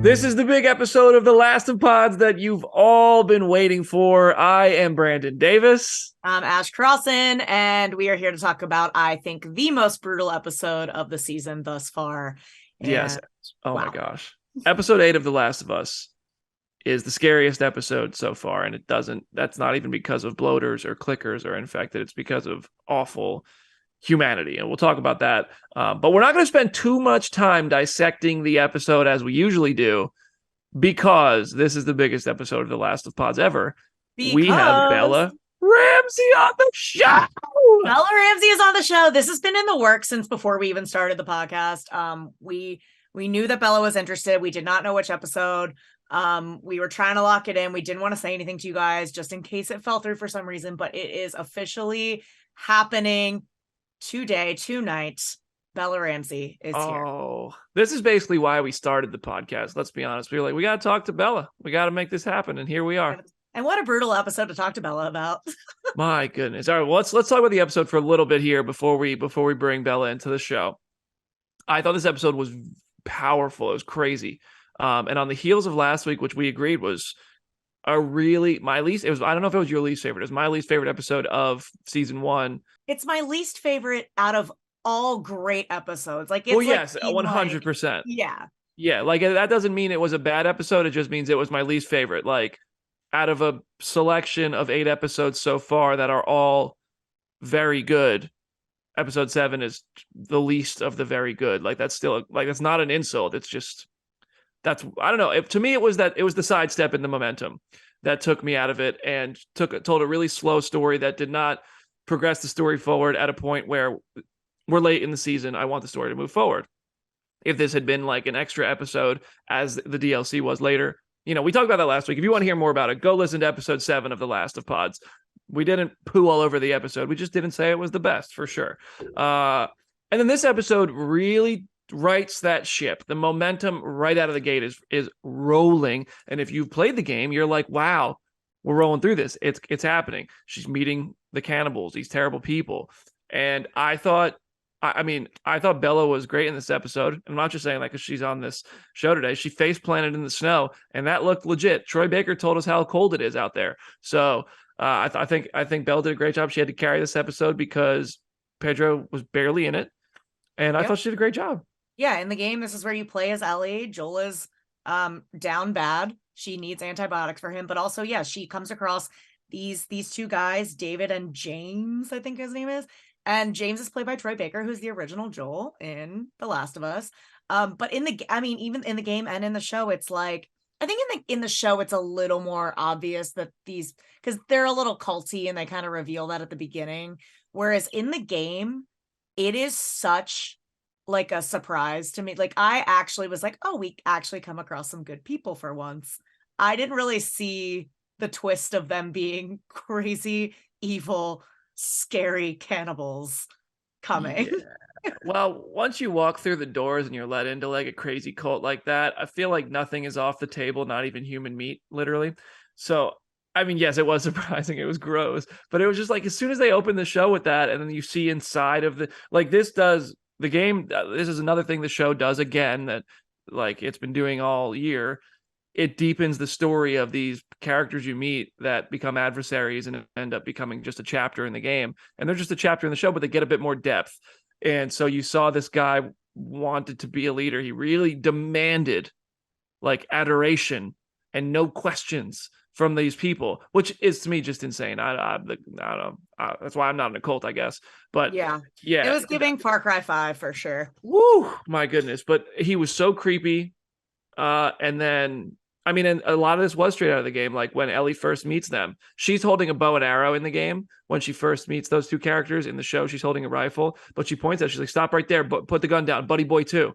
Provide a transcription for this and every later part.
This is the big episode of The Last of Pods that you've all been waiting for. I am Brandon Davis. I'm Ash Crossan, and we are here to talk about, I think, the most brutal episode of the season thus far. And, yes. Oh wow. My gosh. Episode 8 of The Last of Us is the scariest episode so far, and that's not even because of bloaters or clickers or infected. It's because of awful humanity, and we'll talk about that. But we're not going to spend too much time dissecting the episode as we usually do, because this is the biggest episode of The Last of Pods ever. We have Bella Ramsey on the show. Bella Ramsey is on the show. This has been in the works since before we even started the podcast. We knew that Bella was interested. We did not know which episode. We were trying to lock it in. We didn't want to say anything to you guys just in case it fell through for some reason, but it is officially happening tonight. Bella Ramsey is here. Oh, this is basically why we started the podcast. Let's be honest. We were like, we got to talk to Bella. We got to make this happen. And here we are. And what a brutal episode to talk to Bella about. My goodness. All right, well, let's talk about the episode for a little bit here before we bring Bella into the show. I thought this episode was powerful. It was crazy. And on the heels of last week, which we agreed was a really my least. It was, I don't know if it was your least favorite. It was my least favorite episode of season 1. It's my least favorite out of all great episodes. Like, it's well, yes, like 100%. Yeah. Like that doesn't mean it was a bad episode. It just means it was my least favorite. Like, out of a selection of 8 episodes so far that are all very good, episode 7 is the least of the very good. Like, that's still like, that's not an insult. It's just, that's, I don't know. To me, it was the sidestep in the momentum that took me out of it and told a really slow story that did not progress the story forward at a point where we're late in the season. I want the story to move forward. If this had been like an extra episode, as the DLC was later, we talked about that last week. If you want to hear more about it, go listen to episode 7 of The Last of Pods. We didn't poo all over the episode. We just didn't say it was the best, for sure. And then this episode really rights that ship. The momentum right out of the gate is rolling. And if you've played the game, you're like, wow, we're rolling through this. It's happening. She's meeting the cannibals, these terrible people. And I thought Bella was great in this episode. I'm not just saying that because she's on this show today. She face planted in the snow, and that looked legit. Troy Baker told us how cold it is out there. So I think Bella did a great job. She had to carry this episode because Pedro was barely in it, and I thought she did a great job. Yeah, in the game, this is where you play as Ellie. Joel is down bad. She needs antibiotics for him, but also, yeah, she comes across these 2 guys, David and James, I think his name is. And James is played by Troy Baker, who's the original Joel in The Last of Us. But even in the game and in the show, it's like, I think in the show, it's a little more obvious that because they're a little culty and they kind of reveal that at the beginning. Whereas in the game, it is such like a surprise to me. Like, I actually was like, oh, we actually come across some good people for once. I didn't really see the twist of them being crazy, evil, scary cannibals coming. Yeah. Well, once you walk through the doors and you're let into like a crazy cult like that, I feel like nothing is off the table, not even human meat, literally. So, I mean, yes, it was surprising. It was gross, but it was just like, as soon as they open the show with that, and then you see inside of the game, this is another thing the show does again that like it's been doing all year. It deepens the story of these characters you meet that become adversaries and end up becoming just a chapter in the game. And they're just a chapter in the show, but they get a bit more depth. And so you saw this guy wanted to be a leader. He really demanded like adoration and no questions from these people, which is to me just insane. I don't know. That's why I'm not in a cult, I guess. But yeah, it was giving Far Cry 5 for sure. Woo, my goodness. But he was so creepy. And then, I mean, and a lot of this was straight out of the game. Like when Ellie first meets them, she's holding a bow and arrow in the game. When she first meets those 2 characters in the show, she's holding a rifle, but she points at, she's like, stop right there, but put the gun down, buddy boy too.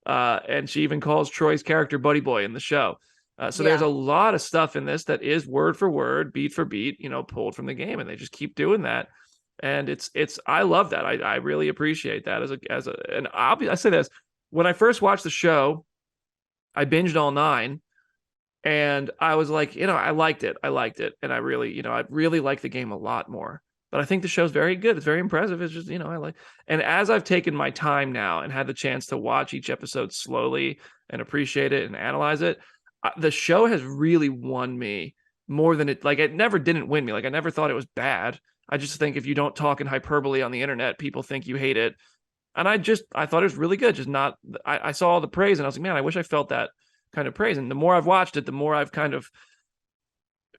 And she even calls Troy's character buddy boy in the show. There's a lot of stuff in this that is word for word, beat for beat, pulled from the game, and they just keep doing that. And I love that. I really appreciate that and I say this, when I first watched the show, I binged all 9. And I was like, I liked it. And I really like the game a lot more. But I think the show's very good. It's very impressive. It's just, and as I've taken my time now and had the chance to watch each episode slowly and appreciate it and analyze it, the show has really won me more than it never didn't win me. Like, I never thought it was bad. I just think if you don't talk in hyperbole on the internet, people think you hate it. And I thought it was really good. Just not, I saw all the praise and I was like, man, I wish I felt that kind of praise. And the more I've watched it, the more I've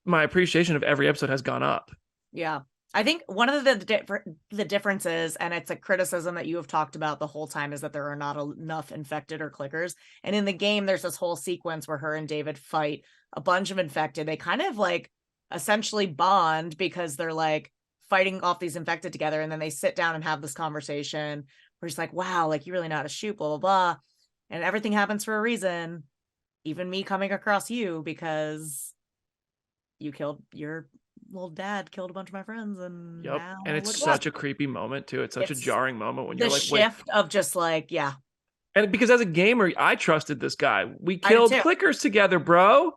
my appreciation of every episode has gone up. Yeah. I think one of the differences, and it's a criticism that you have talked about the whole time, is that there are not enough infected or clickers. And in the game, there's this whole sequence where her and David fight a bunch of infected. They kind of like essentially bond because they're like fighting off these infected together. And then they sit down and have this conversation where she's like, wow, like you really know how to shoot, blah, blah, blah. And everything happens for a reason. Even me coming across you because you killed your little dad, killed a bunch of my friends, and and it's such a creepy moment too. It's such a jarring moment when you're like, shift of just like, yeah. And because as a gamer, I trusted this guy. We killed clickers together, bro.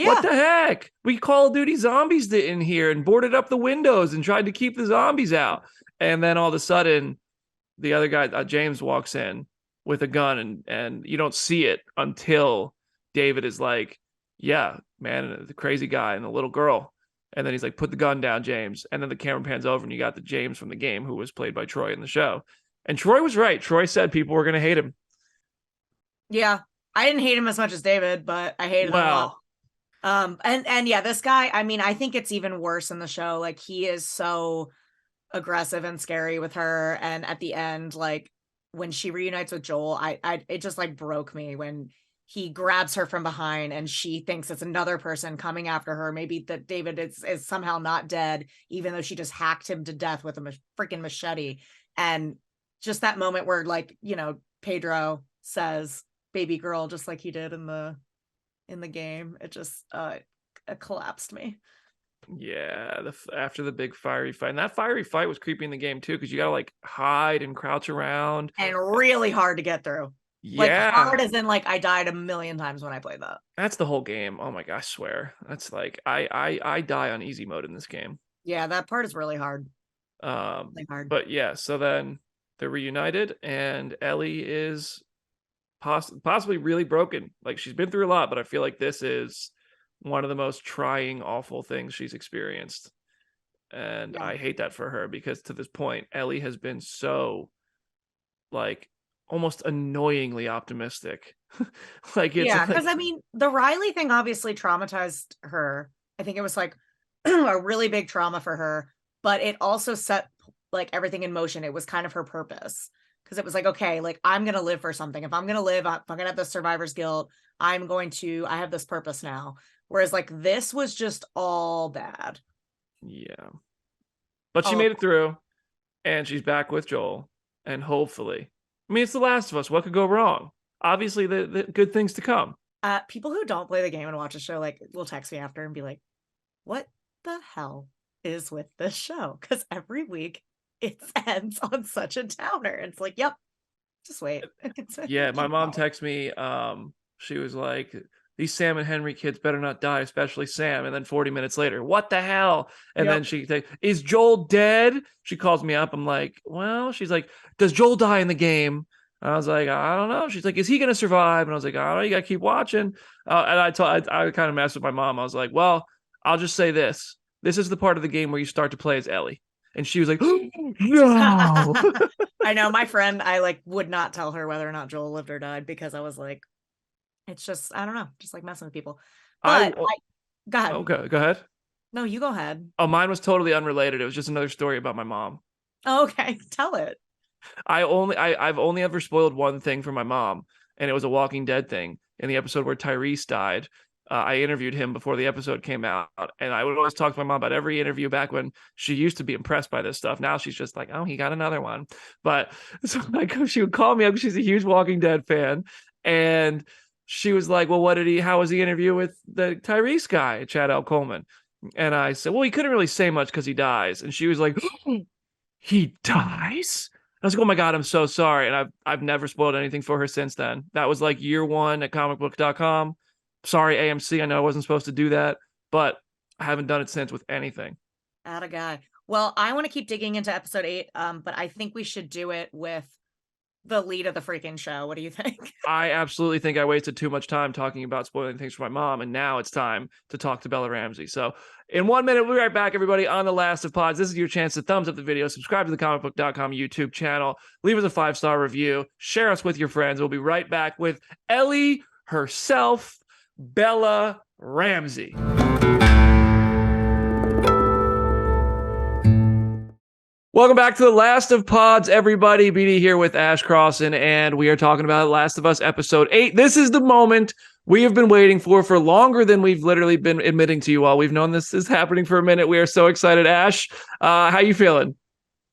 What the heck? We Call of Duty zombies in here and boarded up the windows and tried to keep the zombies out. And then all of a sudden, the other guy, James, walks in with a gun, and you don't see it until David is like, yeah, man, the crazy guy and the little girl. And then he's like, put the gun down, James. And then the camera pans over and you got the James from the game who was played by Troy in the show. And Troy was right. Troy said people were going to hate him. Yeah. I didn't hate him as much as David, but I hated him a lot. And yeah, this guy, I mean, I think it's even worse in the show. Like, he is so aggressive and scary with her. And at the end, like, when she reunites with Joel, it just like broke me when he grabs her from behind and she thinks it's another person coming after her. Maybe that David is somehow not dead, even though she just hacked him to death with a freaking machete. And just that moment where, like, you know, Pedro says baby girl, just like he did in the game. It just it collapsed me. Yeah, after the big fiery fight, and that fiery fight was creepy in the game too, because you gotta like hide and crouch around and really hard to get through. Yeah, like hard as in like I died a million times when I played that. That's the whole game. Oh my gosh, I swear, that's like I die on easy mode in this game. Yeah, that part is really hard. Really hard. But yeah, so then they're reunited, and Ellie is possibly really broken. Like, she's been through a lot, but I feel like this is one of the most trying, awful things she's experienced. And I hate that for her, because to this point, Ellie has been so, like, almost annoyingly optimistic. Like, it's because I mean, the Riley thing obviously traumatized her. I think it was like a really big trauma for her, but it also set like everything in motion. It was kind of her purpose, because it was like, okay, like, I'm gonna live for something. If I'm gonna live, if I'm gonna have the survivor's guilt, I have this purpose now. Whereas like this was just all bad. Yeah. But she made it through, and she's back with Joel, and hopefully, I mean, it's The Last of Us. What could go wrong? Obviously, the good things to come. People who don't play the game and watch the show, like, will text me after and be like, what the hell is with this show? Because every week it ends on such a downer. It's like, yep, just wait. Yeah, my mom texted me. She was like, these Sam and Henry kids better not die, especially Sam. And then 40 minutes later, what the hell? And then she said, is Joel dead? She calls me up. I'm like, well, she's like, does Joel die in the game? And I was like, I don't know. She's like, is he going to survive? And I was like, I don't know. You got to keep watching. And I kind of messed with my mom. I was like, well, I'll just say this. This is the part of the game where you start to play as Ellie. And she was like, oh, no. I know, my friend, I like would not tell her whether or not Joel lived or died, because I was like, it's just, I don't know, just like messing with people. But go ahead. Okay, go ahead. No, you go ahead. Oh, mine was totally unrelated. It was just another story about my mom. Oh, okay, tell it. I've only ever spoiled one thing for my mom, and it was a Walking Dead thing. In the episode where Tyrese died, I interviewed him before the episode came out, and I would always talk to my mom about every interview back when she used to be impressed by this stuff. Now she's just like, oh, he got another one. But so like, she would call me up. She's a huge Walking Dead fan, and she was like, well, how was the interview with the Tyrese guy, Chad L. Coleman? And I said, well, he couldn't really say much because he dies. And she was like, oh, he dies? I was like, oh my God, I'm so sorry. And I've never spoiled anything for her since then. That was like year one at Comicbook.com. Sorry, AMC. I know I wasn't supposed to do that, but I haven't done it since with anything. Atta guy. Well, I want to keep digging into episode 8, but I think we should do it with the lead of the freaking show. What do you think? I absolutely think I wasted too much time talking about spoiling things for my mom, and now it's time to talk to Bella Ramsey. So in 1 minute, we'll be right back, everybody, on The Last of Pods. This is your chance to thumbs up the video, subscribe to the Comicbook.com YouTube channel, leave us a 5-star review, share us with your friends. We'll be right back with Ellie herself, Bella Ramsey. Welcome back to The Last of Pods, everybody. BD here with Ash Crossan, and we are talking about Last of Us Episode 8. This is the moment we have been waiting for longer than we've literally been admitting to you all. We've known this is happening for a minute. We are so excited. Ash, how you feeling?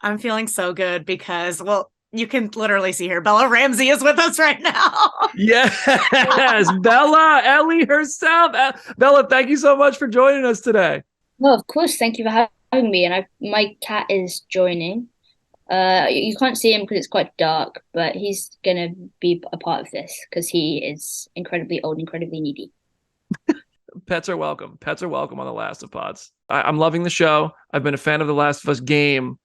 I'm feeling so good because, well, you can literally see her. Bella Ramsey is with us right now. Yes, Bella, Ellie herself. Bella, thank you so much for joining us today. Well, of course. Thank you for having me. And my cat is joining. You can't see him because it's quite dark, but he's going to be a part of this because he is incredibly old, incredibly needy. Pets are welcome. Pets are welcome on The Last of Pods. I'm loving the show. I've been a fan of The Last of Us game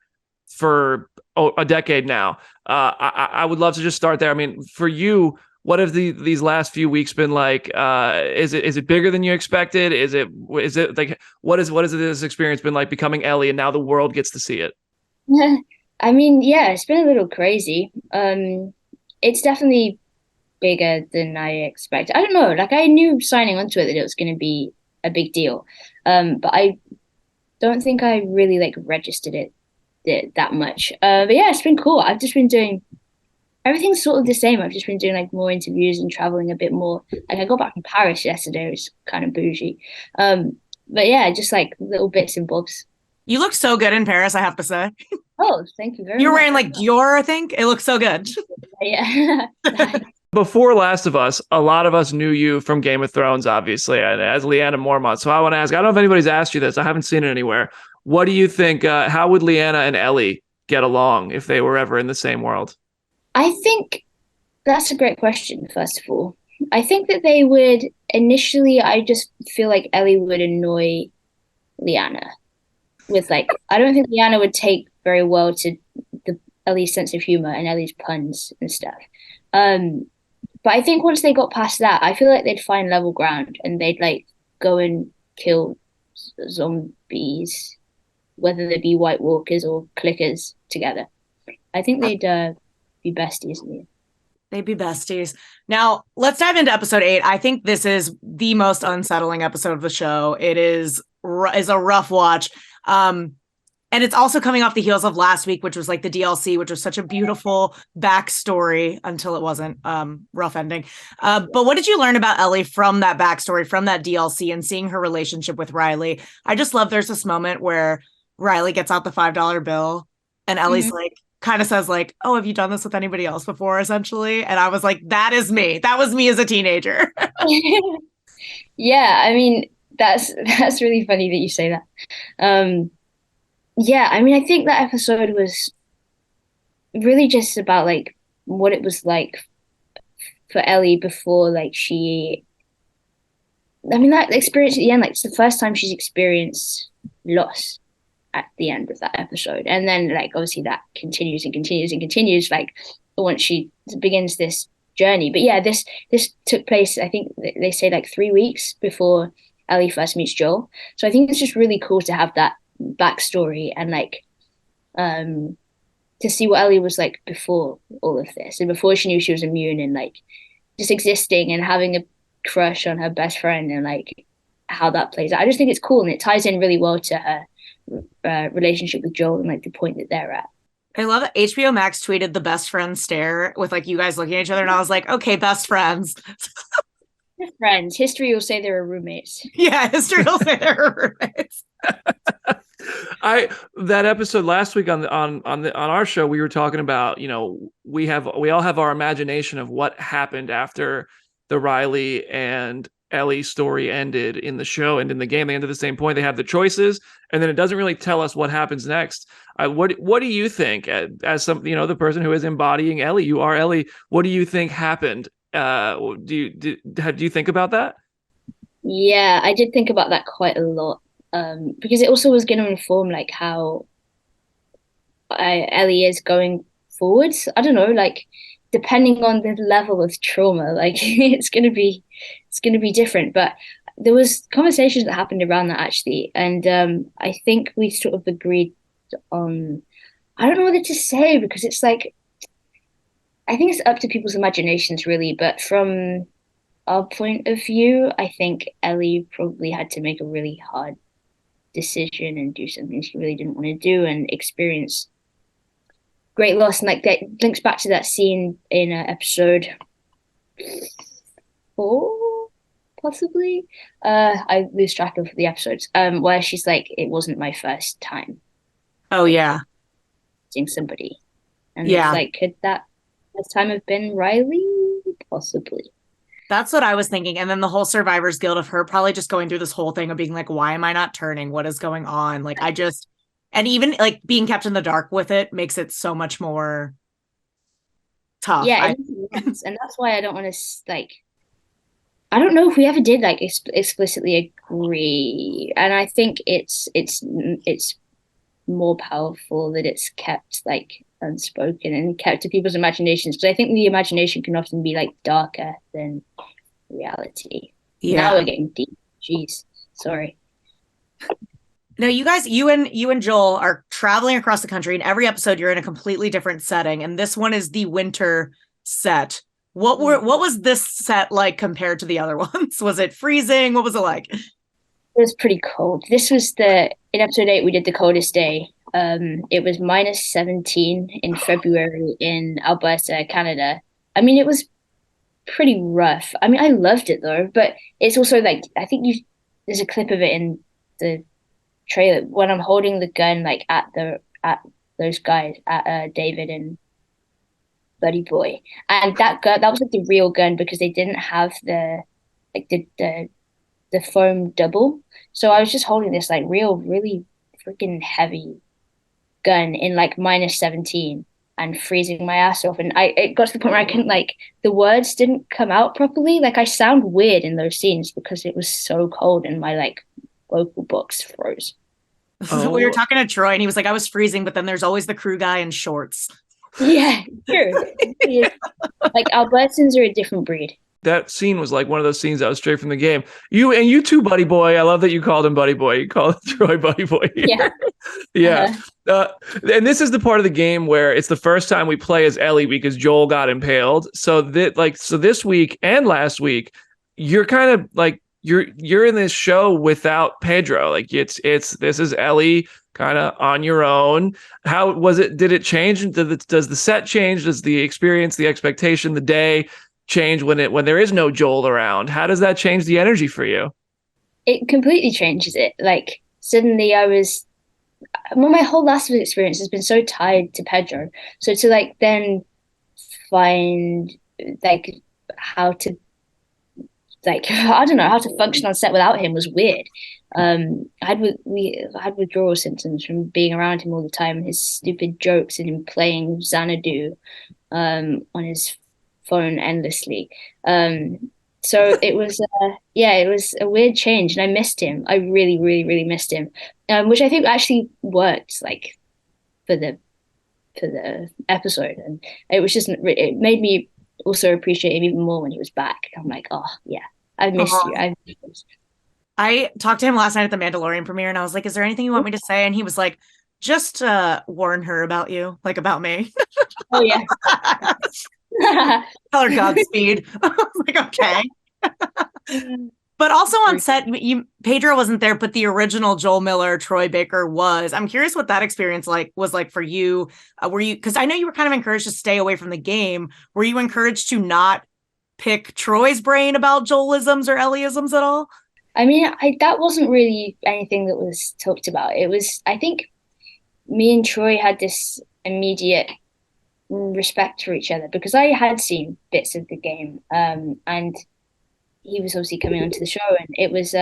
for a decade now. I would love to just start there. I mean, for you, what have these last few weeks been like? Is it bigger than you expected? Is it like what is this experience been like becoming Ellie, and now the world gets to see it? I mean, yeah, it's been a little crazy. It's definitely bigger than I expected. I don't know. Like I knew signing onto it that it was going to be a big deal, but I don't think I really like registered it that much. But yeah, it's been cool. I've just been doing everything's sort of the same. I've just been doing like more interviews and traveling a bit more. Like I got back from Paris yesterday. It was kind of bougie. But yeah, just like little bits and bobs. You look so good in Paris, I have to say. Oh, thank you very much. You're wearing like Dior, I think. It looks so good. Yeah. Before Last of Us, a lot of us knew you from Game of Thrones, obviously, and as Lyanna Mormont. So I want to ask, I don't know if anybody's asked you this. I haven't seen it anywhere. What do you think? How would Lyanna and Ellie get along if they were ever in the same world? I think that's a great question, first of all. I think that they would initially, I just feel like Ellie would annoy Lyanna with like, I don't think Lyanna would take very well to Ellie's sense of humor and Ellie's puns and stuff. But I think once they got past that, I feel like they'd find level ground and they'd like go and kill zombies, whether they be White Walkers or clickers together. I think they'd be besties. They'd be besties. Now, let's dive into episode 8. I think this is the most unsettling episode of the show. It is a rough watch. And it's also coming off the heels of last week, which was like the DLC, which was such a beautiful backstory until it wasn't. Rough ending. But what did you learn about Ellie from that backstory, from that DLC, and seeing her relationship with Riley? I just love there's this moment where Riley gets out the $5 bill and Ellie's like, kind of says like, oh, have you done this with anybody else before, essentially? And I was like, that is me. That was me as a teenager. Yeah, I mean, that's really funny that you say that. Yeah, I mean, I think that episode was really just about like what it was like for Ellie before like that experience at the end, like it's the first time she's experienced loss at the end of that episode. And then like obviously that continues and continues and continues like once she begins this journey. But yeah, this took place, I think they say like 3 weeks before Ellie first meets Joel. So I think it's just really cool to have that backstory and like to see what Ellie was like before all of this and before she knew she was immune and like just existing and having a crush on her best friend and like how that plays out. I just think it's cool and it ties in really well to her relationship with Joel and like the point that they're at. I love that HBO Max tweeted the best friend stare with like you guys looking at each other and I was like, okay, best friends. Friends. History will say they were roommates. Yeah, history will say they were roommates. That episode last week on our show, we were talking about, you know, we all have our imagination of what happened after the Riley and Ellie story ended in the show and in the game. They end at the same point. They have the choices, and then it doesn't really tell us what happens next. What do you think, as some, you know, the person who is embodying Ellie? You are Ellie. What do you think happened? Do you think about that? Yeah, I did think about that quite a lot. Because it also was going to inform like how Ellie is going forwards. I don't know, like depending on the level of trauma, like it's gonna be different. But there was conversations that happened around that actually, and I think we sort of agreed on. I don't know what to say because it's like I think it's up to people's imaginations really, but from our point of view, I think Ellie probably had to make a really hard decision and do something she really didn't want to do and experience great loss. And like that links back to that scene in episode 4, possibly. I lose track of the episodes. Where she's like, it wasn't my first time. Oh yeah. Seeing somebody. And yeah. It's like, could that first time have been Riley? Possibly. That's what I was thinking. And then the whole survivor's guilt of her probably just going through this whole thing of being like, why am I not turning? What is going on? Like, and even like being kept in the dark with it makes it so much more tough. Yeah. And that's why I don't want to like, I don't know if we ever did like explicitly agree, and I think it's more powerful that it's kept like unspoken and kept to people's imaginations, because I think the imagination can often be like darker than reality. Now we're getting deep. Jeez, sorry. No, you guys, you and Joel are traveling across the country. In every episode, you're in a completely different setting, and this one is the winter set. What was this set like compared to the other ones? Was it freezing? What was it like? It was pretty cold. This was in episode 8, we did the coldest day. It was -17 in February in Alberta, Canada. I mean, it was pretty rough. I mean, I loved it though, but it's also like, I think there's a clip of it in the trailer when I'm holding the gun like at those guys, at David and Buddy Boy, and that gun, that was like the real gun, because they didn't have the foam double. So I was just holding this like really freaking heavy gun in like -17 and freezing my ass off. And it got to the point where I couldn't, like, the words didn't come out properly. Like I sound weird in those scenes because it was so cold and my like vocal box froze. We were talking to Troy and he was like, I was freezing, but then there's always the crew guy in shorts. Yeah, true. Like Albertans are a different breed. That scene was like one of those scenes that was straight from the game. You too, Buddy Boy. I love that you called him Buddy Boy. You called Troy Buddy Boy. Yeah. Yeah. And this is the part of the game where it's the first time we play as Ellie because Joel got impaled. So this week and last week, you're kind of like you're in this show without Pedro. Like this is Ellie kind of on your own. How was it? Did it change? Does the set change? Does the experience, the expectation, the day change when there is no Joel around? How does that change the energy for you? It completely changes it. Like suddenly my whole last experience has been so tied to Pedro. So to like then find like how to, like, I don't know how to function on set without him was weird. I had withdrawal symptoms from being around him all the time, and his stupid jokes and him playing Xanadu on his phone endlessly. So it was it was a weird change, and I missed him. I really missed him, which I think actually worked like for the episode, and it made me also appreciate him even more when he was back. I'm like, oh yeah, I missed you. I talked to him last night at the Mandalorian premiere, and I was like, is there anything you want me to say? And he was like, just warn her about you, like about me. Oh yeah. Tell her Godspeed. I was like, okay. But also on set, Pedro wasn't there, but the original Joel Miller, Troy Baker was. I'm curious what that experience was like for you. Were you, because I know you were kind of encouraged to stay away from the game. Were you encouraged to not pick Troy's brain about Joelisms or Ellieisms at all? I mean, that wasn't really anything that was talked about. It was, I think, me and Troy had this immediate respect for each other because I had seen bits of the game, and he was obviously coming onto the show, and it was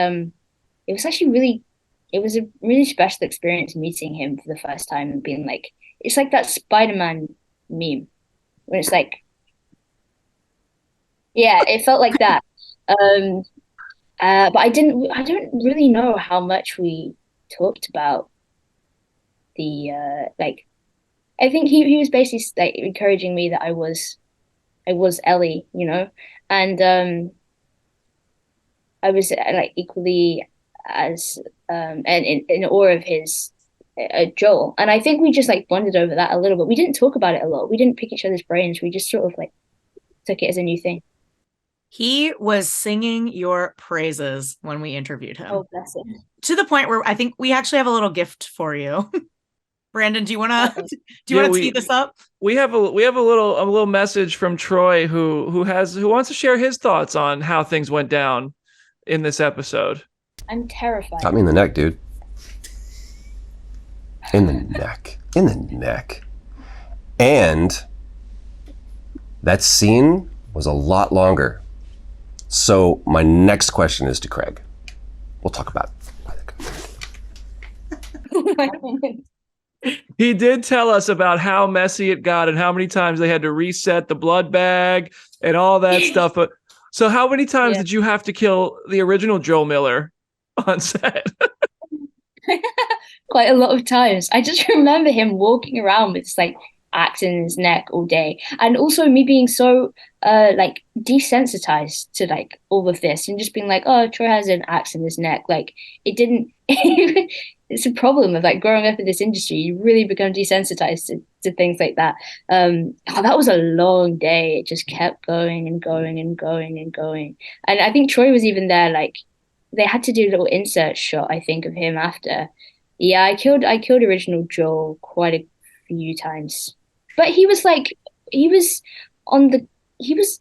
actually it was a really special experience meeting him for the first time and being like, it's like that Spider-Man meme when it's like, yeah, it felt like that. But I don't really know how much we talked about the like. I think he was basically like encouraging me that I was Ellie, you know, and I was like equally as and in awe of his Joel, and I think we just like bonded over that a little bit. We didn't talk about it a lot. We didn't pick each other's brains. We just sort of like took it as a new thing. He was singing your praises when we interviewed him. Oh, bless him. To the point where I think we actually have a little gift for you. Brandon, do you want to tee this up? We have a little message from Troy who wants to share his thoughts on how things went down in this episode. I'm terrified. Got me in the neck, dude. In the neck. And that scene was a lot longer. So my next question is to Craig. We'll talk about it. He did tell us about how messy it got and how many times they had to reset the blood bag and all that stuff. But So how many times Yeah. did you have to kill the original Joel Miller on set? Quite a lot of times. I just remember him walking around with this like axe in his neck all day, and also me being so like desensitized to like all of this and just being like, oh, Troy has an axe in his neck. Like it didn't. It's a problem of like growing up in this industry. You really become desensitized to things like that. That was a long day. It just kept going and going and going and going. And I think Troy was even there. Like they had to do a little insert shot, I think, of him after. Yeah, I killed original Joel quite a few times. But he was like he was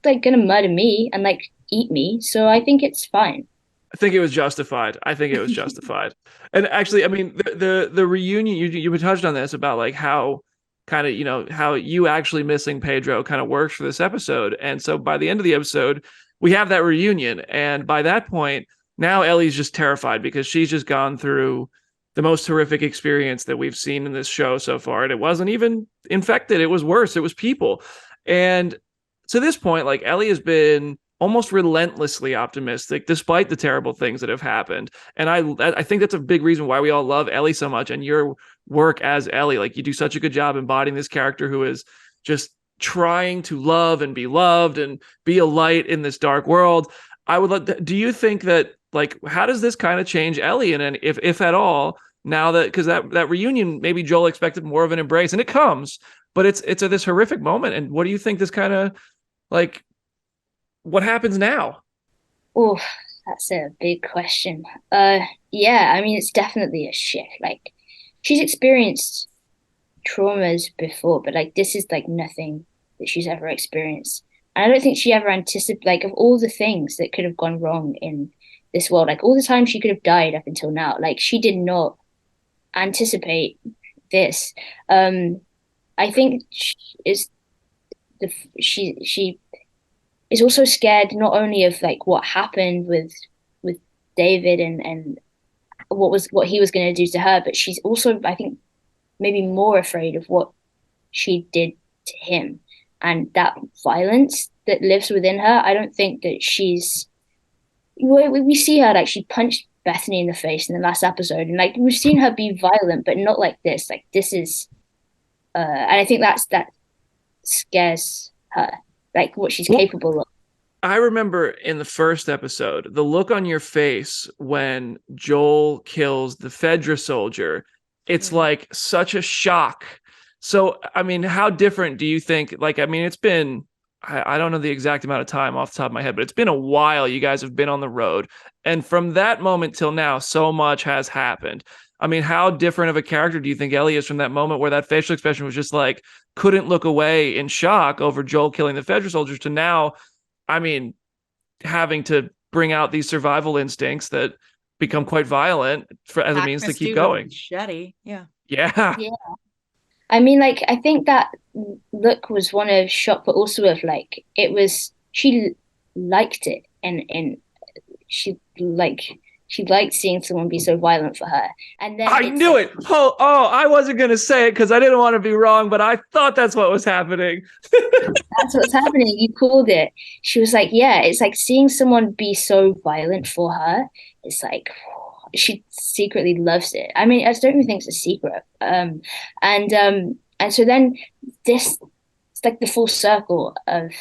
like gonna murder me and like eat me, so I think it's fine. I think it was justified. I think it was justified. And actually, I mean, the reunion you touched on this about like how kind of how you actually missing Pedro kind of works for this episode. And so by the end of the episode, we have that reunion, and by that point, now Ellie's just terrified because she's just gone through the most horrific experience that we've seen in this show so far, and it wasn't even infected; it was worse. It was people, and to this point, like Ellie has been almost relentlessly optimistic despite the terrible things that have happened. And I think that's a big reason why we all love Ellie so much, and your work as Ellie. Like you do such a good job embodying this character who is just trying to love and be loved and be a light in this dark world. Do you think that like how does this kind of change Ellie, and if at all, now that because that reunion, maybe Joel expected more of an embrace and it comes, but it's this horrific moment. And what do you think this kind of like what happens now? Oh, that's a big question. Yeah, I mean, it's definitely a shift. Like, she's experienced traumas before, but like this is like nothing that she's ever experienced. And I don't think she ever anticipated like of all the things that could have gone wrong in this world, like all the time she could have died up until now. Like she did not anticipate this. I think she is also scared not only of like what happened with David and what he was going to do to her, but she's also I think maybe more afraid of what she did to him and that violence that lives within her. I don't think that we see her like she punched Bethany in the face in the last episode, and like we've seen her be violent, but not like this. Like this is, and I think that scares her, like what she's capable of. I remember in the first episode, the look on your face when Joel kills the Fedra soldier. It's like such a shock. So, I mean, how different do you think? Like, I mean, it's been, I don't know the exact amount of time off the top of my head, but it's been a while you guys have been on the road. And from that moment till now, so much has happened. I mean, how different of a character do you think Ellie is from that moment where that facial expression was just like, couldn't look away in shock over Joel killing the Fedra soldiers to now, I mean, having to bring out these survival instincts that become quite violent as a means to keep going. Machete. Yeah. Yeah. I mean, like, I think that look was one of shock, but also of like, it was, she liked it. And she liked seeing someone be so violent for her. And then I knew it. Oh, I wasn't going to say it because I didn't want to be wrong, but I thought that's what was happening. That's what's happening. You called it. She was like, yeah, it's like seeing someone be so violent for her. It's like, she secretly loves it. I mean, I don't even think it's a secret. And so then it's like the full circle of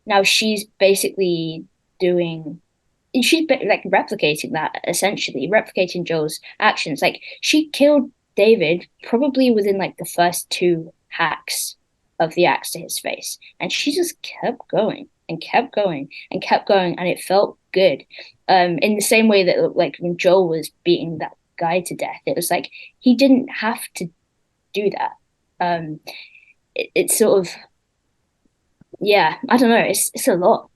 now she's basically she's like replicating that, essentially replicating Joel's actions. Like she killed David probably within like the first 2 hacks of the axe to his face, and she just kept going and kept going and kept going, and it felt good. In the same way that like when Joel was beating that guy to death, it was like he didn't have to do that. It's sort of, yeah, I don't know, it's a lot.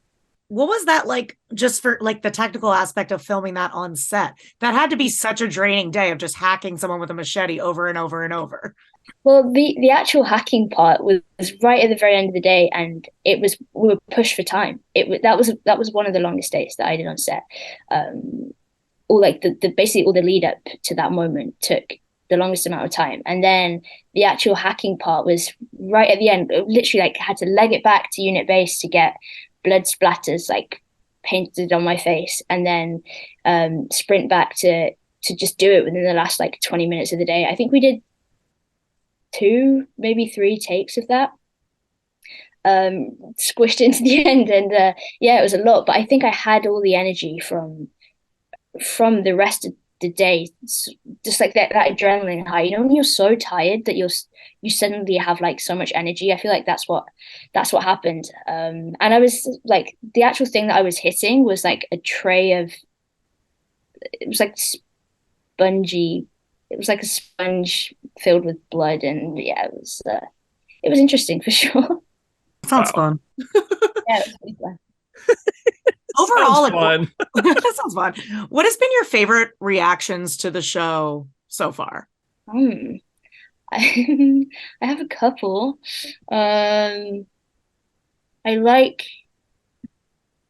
What was that like, just for like the technical aspect of filming that on set? That had to be such a draining day of just hacking someone with a machete over and over and over. Well, the actual hacking part was right at the very end of the day, and we were pushed for time. That was one of the longest days that I did on set. All like the basically all the lead up to that moment took the longest amount of time, and then the actual hacking part was right at the end. Literally, like had to leg it back to unit base to get blood splatters like painted on my face, and then sprint back to just do it within the last like 20 minutes of the day. I think we did 2, maybe 3 takes of that, squished into the end, and yeah, it was a lot. But I think I had all the energy from the rest of the day, just like that adrenaline high. You know, when you're so tired that you suddenly have like so much energy. I feel like that's what happened. And I was like, the actual thing that I was hitting was like a tray of, it was like spongy. It was like a sponge filled with blood, and yeah, it was interesting for sure. Sounds fun. Yeah, it was really fun. Overall, fun. That sounds fun. What has been your favorite reactions to the show so far? I have a couple. I like.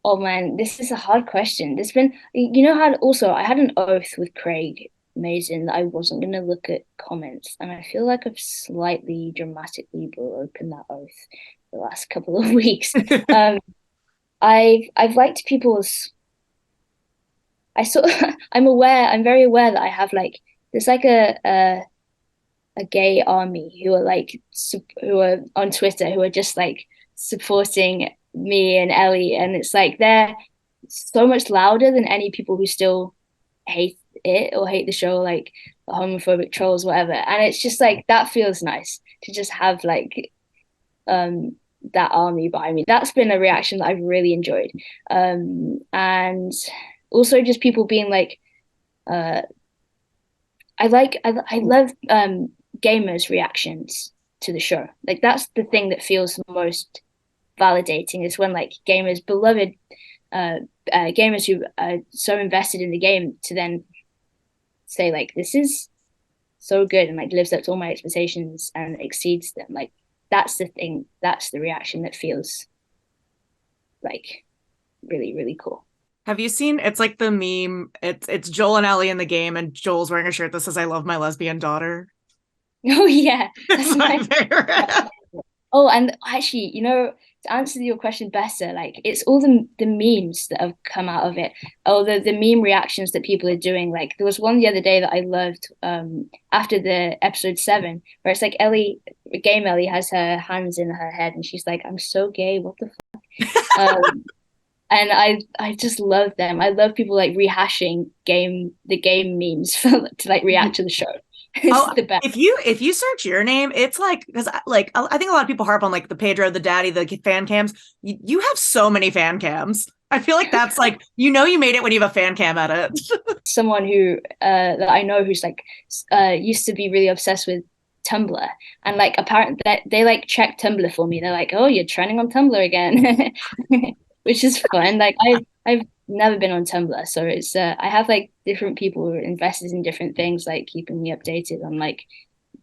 Oh man, this is a hard question. There's been, you know how also I had an oath with Craig Mazin that I wasn't going to look at comments, and I feel like I've slightly dramatically broken that oath the last couple of weeks. I've liked people's. I'm very aware that I have like there's like a gay army who are on Twitter who are just like supporting me and Ellie, and it's like they're so much louder than any people who still hate it or hate the show, like the homophobic trolls, whatever. And it's just like that feels nice to just have like that army behind me. That's been a reaction that I've really enjoyed. And also just people being like, I love gamers' reactions to the show. Like that's the thing that feels the most validating, is when like beloved gamers who are so invested in the game to then say like, this is so good and like lives up to all my expectations and exceeds them. Like that's the thing, that's the reaction that feels like really, really cool. Have you seen, it's like the meme, it's Joel and Ellie in the game, and Joel's wearing a shirt that says, "I love my lesbian daughter." Oh yeah, That's my favorite. Oh, and actually, you know, to answer your question better, like it's all the memes that have come out of it. Oh, the meme reactions that people are doing. Like there was one the other day that I loved after the episode 7, where it's like game Ellie has her hands in her head and she's like, "I'm so gay, what the fuck?" And I just love them. I love people like rehashing the game memes to like react to the show. It's the best. If you search your name, it's like, because like I think a lot of people harp on like the Pedro, the daddy, the fan cams. You have so many fan cams. I feel like that's like, you made it when you have a fan cam at it. Someone who that I know who's like used to be really obsessed with Tumblr, and like apparently they like check Tumblr for me. They're like, "Oh, you're trending on Tumblr again," which is fun. Like I've never been on Tumblr, so it's I have like different people who are invested in different things, like keeping me updated on like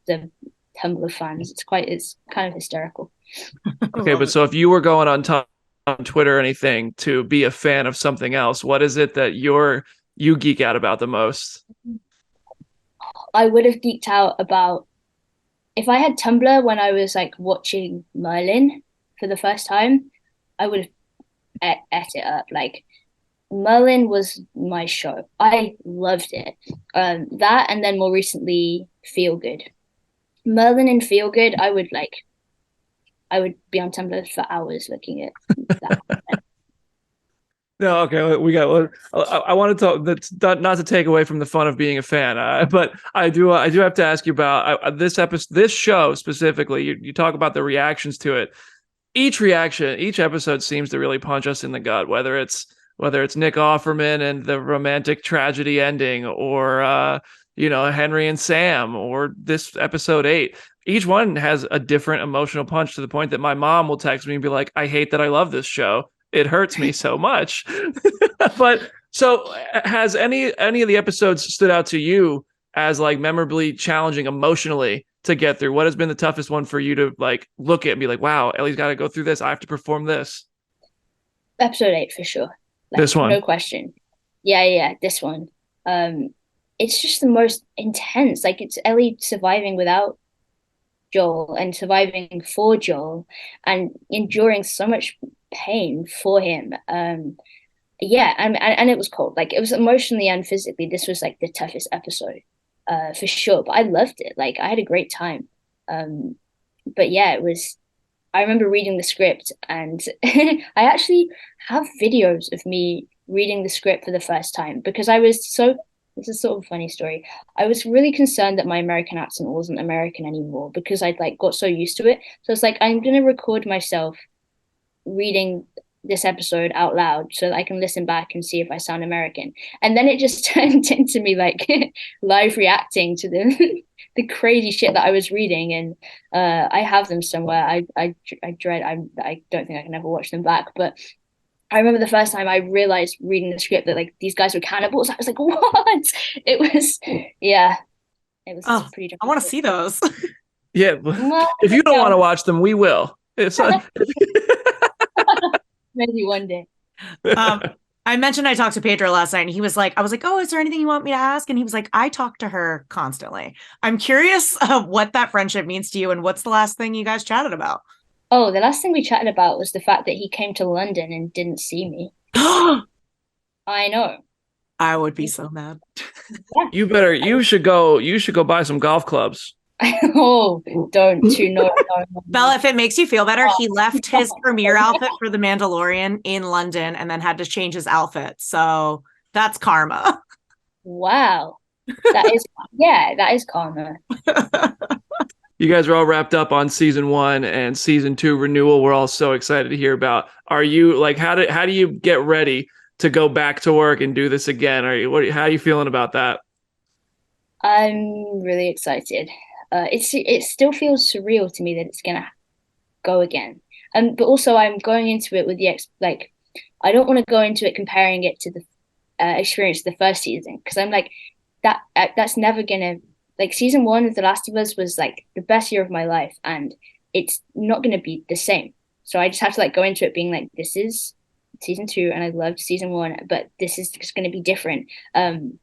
the Tumblr fans. It's kind of hysterical. Okay, but so if you were going on Twitter or anything to be a fan of something else, what is it that you geek out about the most? I would have geeked out about if I had Tumblr when I was like watching Merlin for the first time. I would have ate it up. Like Merlin was my show. I loved it. That, and then more recently, Feel Good. Merlin and Feel Good, I would be on Tumblr for hours looking at that. No, okay, we got. I want to talk. That's not to take away from the fun of being a fan, but I do have to ask you about this episode, this show specifically. You talk about the reactions to it. Each episode seems to really punch us in the gut. Whether it's Nick Offerman and the romantic tragedy ending, or Henry and Sam, or this episode 8. Each one has a different emotional punch, to the point that my mom will text me and be like, "I hate that I love this show. It hurts me so much." But so has any of the episodes stood out to you as like memorably challenging emotionally to get through? What has been the toughest one for you to like look at and be like, "Wow, Ellie's got to go through this. I have to perform this." Episode 8 for sure. Like, this one, no question. Yeah, this one. It's just the most intense. Like it's Ellie surviving without Joel and surviving for Joel and enduring so much pain for him. yeah, and it was cold. Like, it was emotionally and physically. This was like the toughest episode, for sure. But I loved it. Like, I had a great time. Um, but yeah, it was. I remember reading the script, and I actually have videos of me reading the script for the first time because I was so. This is sort of a funny story. I was really concerned that my American accent wasn't American anymore because I'd like got so used to it. So it's like I'm gonna record myself reading this episode out loud so that I can listen back and see if I sound American. And then it just turned into me like live reacting to the the crazy shit that I was reading. And I have them somewhere. I dread. I don't think I can ever watch them back. But I remember the first time I realized reading the script that like these guys were cannibals. I was like, what? It was, yeah, it was pretty. I want to see those. Yeah, Well, if you don't want to watch them, we will. It's maybe one day. I mentioned I talked to Pedro last night, and he was like, I was like, oh, is there anything you want me to ask? And he was like, I talk to her constantly. I'm curious what that friendship means to you, and what's the last thing you guys chatted about? Oh, the last thing we chatted about was the fact that he came to London and didn't see me. I know. I would be so mad. Yeah. You should go buy some golf clubs. Oh, don't you know? Bella, if it makes you feel better, he left his premiere outfit for The Mandalorian in London and then had to change his outfit. So that's karma. Wow. That is karma. You guys are all wrapped up on season 1 and season 2 renewal. We're all so excited to hear about. Are you like, how do you get ready to go back to work and do this again? How are you feeling about that? I'm really excited. It still feels surreal to me that it's gonna go again. But also I'm going into it with I don't want to go into it comparing it to the experience of the first season because I'm like that's never gonna like season 1 of The Last of Us was like the best year of my life, and it's not gonna be the same. So I just have to like go into it being like, this is season 2, and I loved season 1, but this is just gonna be different. I'm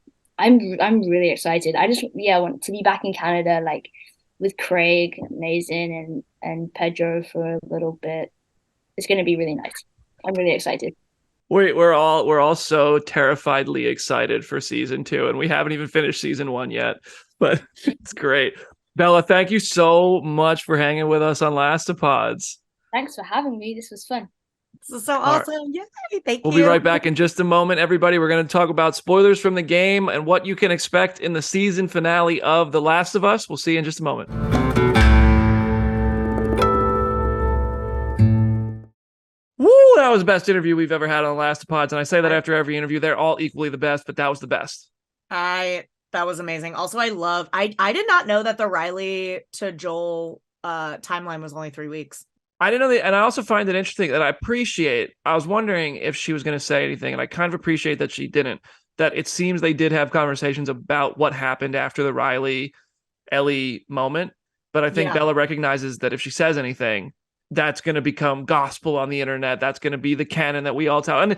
really excited. I just want to be back in Canada, like with Craig, Mason, and Pedro for a little bit. It's going to be really nice. I'm really excited. We're all so terrifiedly excited for season 2, and we haven't even finished season 1 yet, but it's great. Bella, thank you so much for hanging with us on Lastopods. Thanks for having me. This was fun. This is so awesome. Right. Yay, thank you. We'll be right back in just a moment, everybody. We're going to talk about spoilers from the game and what you can expect in the season finale of The Last of Us. We'll see you in just a moment. Woo, that was the best interview we've ever had on Lastopods. And I say that after every interview. They're all equally the best, but that was the best. That was amazing. Also, I did not know that the Riley to Joel timeline was only 3 weeks. I didn't know that, and I also find it interesting that I was wondering if she was going to say anything, and I kind of appreciate that she didn't, that it seems they did have conversations about what happened after the Riley Ellie moment, but I think Bella recognizes that if she says anything, that's going to become gospel on the internet. That's going to be the canon that we all tell. And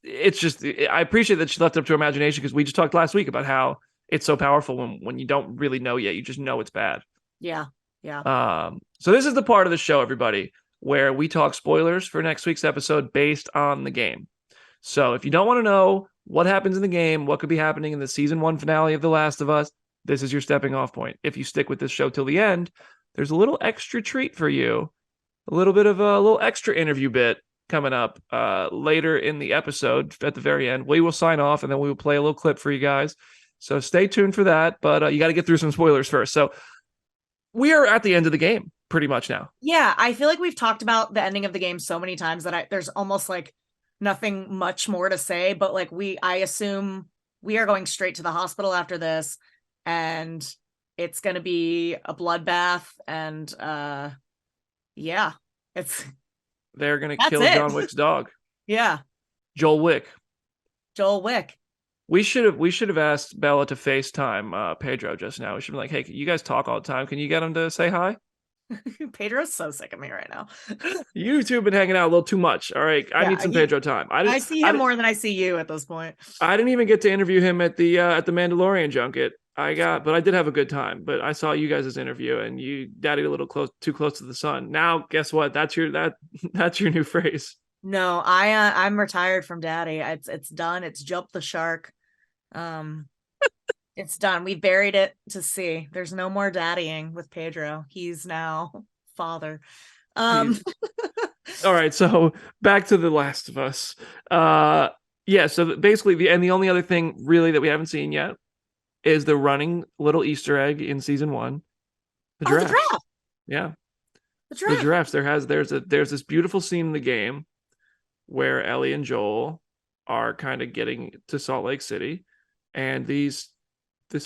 it's just, I appreciate that she left it up to her imagination, because we just talked last week about how it's so powerful when you don't really know yet. You just know it's bad. Yeah. Yeah. So this is the part of the show, everybody, where we talk spoilers for next week's episode based on the game. So if you don't want to know what happens in the game, what could be happening in the season 1 finale of The Last of Us, this is your stepping off point. If you stick with this show till the end, there's a little extra treat for you, a little extra interview bit coming up later in the episode. At the very end, we will sign off, and then we will play a little clip for you guys. So stay tuned for that. But you got to get through some spoilers first. So we are at the end of the game pretty much now. Yeah, I feel like we've talked about the ending of the game so many times that there's almost like nothing much more to say, but like I assume we are going straight to the hospital after this, and it's going to be a bloodbath, and they're going to kill John Wick's dog. Yeah. Joel Wick. We should have asked Bella to FaceTime Pedro just now. We should be like, hey, you guys talk all the time. Can you get him to say hi? Pedro's so sick of me right now. You two have been hanging out a little too much. All right. I need some Pedro time. I see him more than I see you at this point. I didn't even get to interview him at the Mandalorian junket. But I did have a good time. But I saw you guys' interview, and you daddied a little too close to the sun. Now, guess what? That's your new phrase. No, I'm retired from daddy. It's done. It's jumped the shark. It's done. We buried it to sea. There's no more daddying with Pedro. He's now father. All right, so back to The Last of Us. Yeah, so basically the only other thing really that we haven't seen yet is the running little Easter egg in season 1. The giraffes. The giraffe. Yeah. The giraffe. The giraffes. There's this beautiful scene in the game where Ellie and Joel are kind of getting to Salt Lake City, and this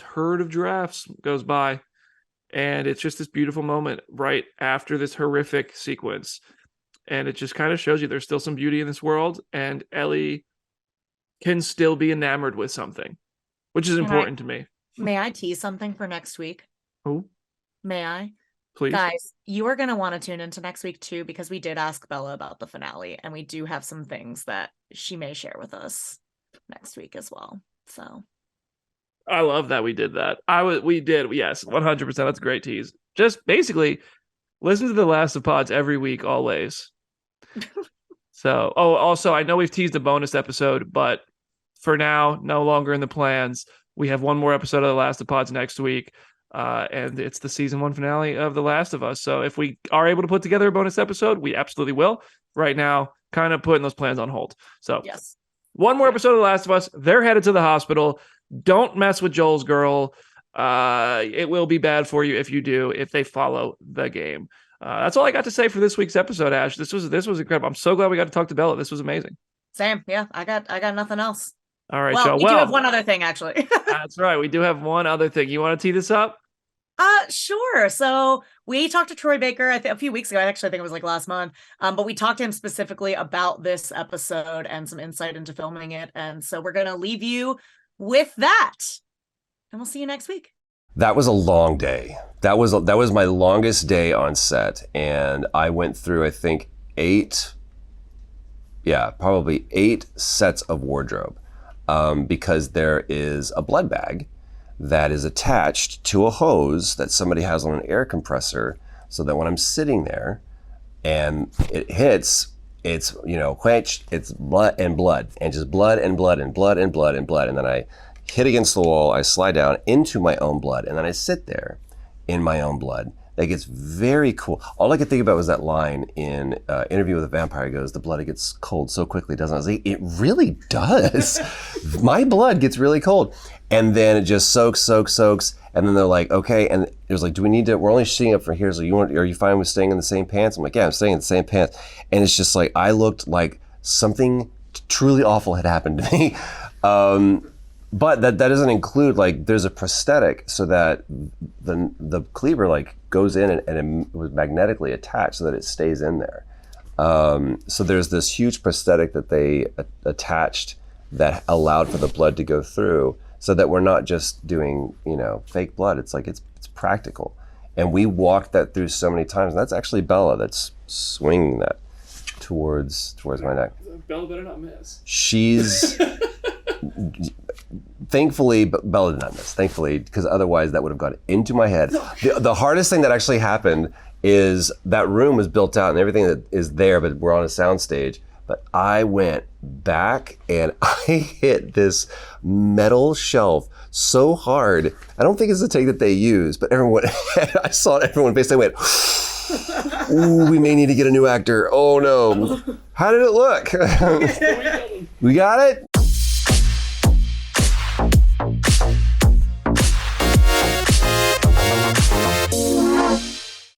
herd of giraffes goes by, and it's just this beautiful moment right after this horrific sequence, and it just kind of shows you there's still some beauty in this world, and Ellie can still be enamored with something, which is important to me. May I tease something for next week? Oh, may I? Please. Guys, you are going to want to tune into next week too, because we did ask Bella about the finale, and we do have some things that she may share with us next week as well. So I love that we did that. We did, yes, 100%. That's a great tease. Just basically listen to the Last of Pods every week, always. So, also, I know we've teased a bonus episode, but for now, no longer in the plans. We have one more episode of the Last of Pods next week. And it's the season 1 finale of The Last of Us. So if we are able to put together a bonus episode, we absolutely will. Right now, kind of putting those plans on hold. So yes, one more episode of The Last of Us. They're headed to the hospital. Don't mess with Joel's girl. It will be bad for you if you do, if they follow the game. That's all I got to say for this week's episode, Ash. This was incredible. I'm so glad we got to talk to Bella. This was amazing. Same. Yeah, I got nothing else. All right, well, Joe. We do have one other thing, actually. That's right. We do have one other thing. You want to tee this up? Sure. So we talked to Troy Baker a few weeks ago. I think it was like last month. But we talked to him specifically about this episode and some insight into filming it. And so we're gonna leave you with that. And we'll see you next week. That was a long day. That was my longest day on set, and I went through, I think, 8 sets of wardrobe, because there is a blood bag that is attached to a hose that somebody has on an air compressor, so that when I'm sitting there and it hits, it's it's blood and blood, and just blood and blood and blood and blood and blood, and then I hit against the wall, I slide down into my own blood, and then I sit there in my own blood. That gets very cool. All I could think about was that line in Interview with a Vampire. It goes, the blood, it gets cold so quickly, doesn't it? I was like, it really does. My blood gets really cold. And then it just soaks. And then they're like, okay. And it was like, do we need to, we're only shooting up from here. So are you fine with staying in the same pants? I'm like, yeah, I'm staying in the same pants. And it's just like, I looked like something truly awful had happened to me. But that doesn't include, like, there's a prosthetic so that the cleaver like goes in and it was magnetically attached so that it stays in there. So there's this huge prosthetic that they attached that allowed for the blood to go through, so that we're not just doing fake blood. It's like it's practical, and we walked that through so many times. And that's actually Bella that's swinging that towards my neck. Bella better not miss. She's. Thankfully, Bella did not miss. Thankfully, because otherwise that would have gone into my head. The hardest thing that actually happened is that room was built out and everything that is there, but we're on a soundstage. But I went back and I hit this metal shelf so hard. I don't think it's the take that they use, but I saw everyone basically went, ooh, we may need to get a new actor. Oh no. How did it look? We got it?